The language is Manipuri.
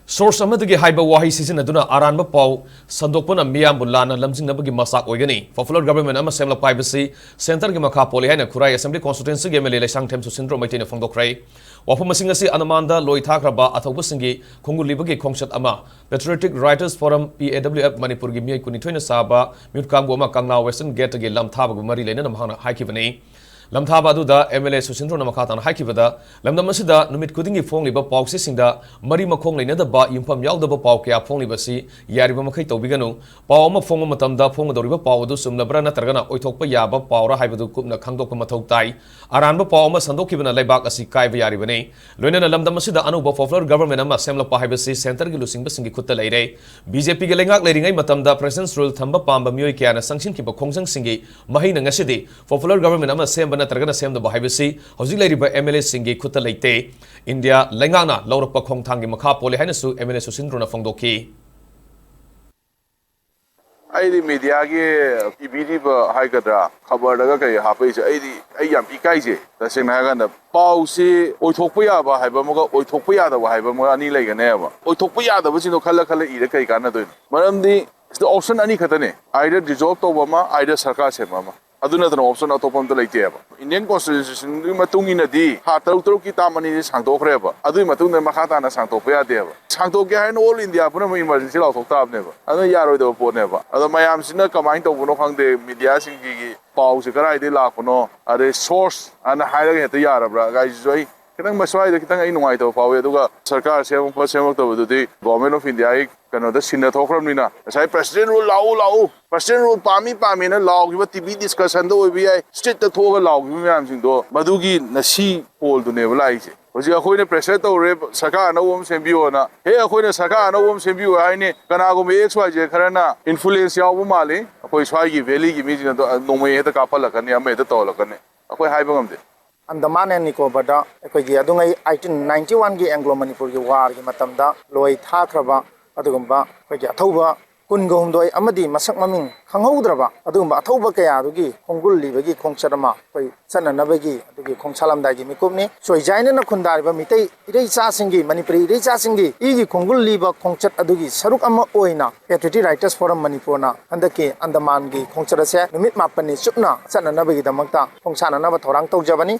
Source amadagi haiba wahi season aduna aranba pau sandokpana miyam bulana lamjing nabagi masak oigani popular government ama semla Haibasi center gi makha poli haina Khurai assembly constituency ge mele lesang them Susindro maitine phongdokrai wafum masing asi anamanda loithakraba athoba singi khongulibagi khongsat ama patriotic writers forum PAWF Manipur gi miyai kuni thoina saba mutkam goma kangna western gate ge lamthaba gu mari lena namhana haikibani lamthaba aduda MLA Susindro namakhatana haikibada lamdamasida numit kudingi fongliba pawse singda mari makhong leinadaba Imphal yaudaba paw kya fonglibasi yariba makhai tawbiganu paw ama fonga matamda fongadoriba paw adu sumnabra natragana oithokpa yaba pawra haibadu kupna khangdokpa mathau tai aranba paw ama sandokibana laibak asi kaiba yaribani loinana lamdamasida anuba popular government ama semla Haibasi center gi lusingba singi Khutta Leitre BJP ge lengak leiringai matamda presence rule thamba pamba mioi kyana sangshin kiba khongsang singi mahina ngasidi popular government ama Semba natragana semda Haibasi hojik leiriba MLA singi Khutta Leitre India lengana laurakpa khongthangi makha pole hainasu MLA Susindro na phongdoki Aidi media ge ibidi ba haikadra khabar daga kai hapai se ai yam ikai je ta sing na ga na pau se oithokpa ya ba haiba moga oithokpa ya da ba haiba mo ani lai ga ne ba oithokpa ya da ba sino khala ire kai kana do maram di the option ani khatane either dissolve to ba ma either sarkar se ma aduna the option atopam to leite ba Indian constitution ni matung ina di ha taru ki tamani sangtok re ba adu matung na makhata na sangtok pa ya de ba sangtok ge hain all India puna emergency law thok tab ne ba adu yaroi do po ne ba adu mayam sina kamai to buno khangde media sing gi paw se karai de la kono are source ana haira ge te yarabra gai joi kitang maswai de kitang ai nuai to pawe aduga sarkar se mo pa se mo to du di government of India ai kano da sinna thokram nina sai president rule lau president rule pami na law gi TV discussion do bi ai state ta thoga law gi myam sing do madugi na si pol du ne blai se hoji akhoi ne pressure to re sarkar na wom sembiyo na he akhoi ne sarkar na wom sembiyo ai ne kana go me xy je kharana influence yaw bu male akhoi swai gi valley gi mi jina do no me ta ka phala kan ya me ta to la kan ne akhoi hai bangam de Andaman and Nicobar ꯑꯩꯈꯣꯏꯒꯤ ꯑꯗꯨꯉꯩ 1891 ꯒꯤ ꯑꯦꯡꯒ꯭ꯂꯣ ꯃꯅꯤꯄꯨꯔꯒꯤ ꯋꯥꯔꯒꯤ ꯃꯇꯝꯗ ꯂꯣꯏ ꯊꯥꯈ꯭ꯔꯕ ꯑꯗꯨꯒꯨꯝꯕ ꯑꯩꯈꯣꯏꯒꯤ ꯑꯊꯧꯕ 22 ꯑꯃꯗꯤ ꯃꯁꯛ ꯃꯃꯤꯡ ꯈꯪꯍꯧꯗ꯭ꯔꯕ ꯑꯗꯨꯒꯨꯝꯕ ꯑꯊꯧꯕ ꯀꯌꯥꯗꯨꯒꯤ ꯈꯣꯡꯒꯨꯜꯂꯤꯕꯒꯤ ꯈꯣꯡꯆꯠ ꯑꯃ ꯑꯩꯈꯣꯏ ꯆꯠꯅꯅꯕꯒꯤ ꯑꯗꯨꯒꯤ ꯈꯣꯡꯁꯥꯜꯂꯝꯗꯥꯏꯒꯤ ꯃꯤꯀꯨꯞꯅꯤ ꯁꯣꯏꯖꯥꯏꯅꯅ ꯈꯨꯟꯗꯥꯔꯤꯕ ꯃꯤꯇꯩ ꯏꯔꯩꯆꯥꯁꯤꯡꯒꯤ ꯃꯅꯤꯄꯨꯔꯤ ꯏꯔꯩꯆꯥꯁꯤꯡꯒꯤ ꯏꯒꯤ ꯈꯣꯡꯒꯨꯜꯂꯤꯕ ꯈꯣꯡꯆꯠ ꯑꯗꯨꯒꯤ ꯁꯔꯨꯛ ꯑꯃ ꯑꯣꯏꯅ ꯄꯦꯇ꯭ꯔꯤꯌꯣꯇꯤꯛ ꯔꯥꯏꯇꯔꯁ ꯐꯣꯔꯝ ꯃꯅꯤꯄꯨꯔꯅ ꯍꯟꯗꯛꯀꯤ ꯑꯟꯗꯃꯥꯟꯒꯤ ꯈꯣꯡꯆꯠ ꯑꯁꯦ ꯅꯨꯃꯤꯠ 4ꯅꯤ ꯆꯨꯞꯅ ꯆꯠꯅꯅꯕꯒꯤꯗꯃꯛꯇ ꯈꯣꯡꯁꯥꯟꯅꯅꯕ ꯊꯧꯔꯥꯡ ꯇꯧꯖꯕꯅꯤ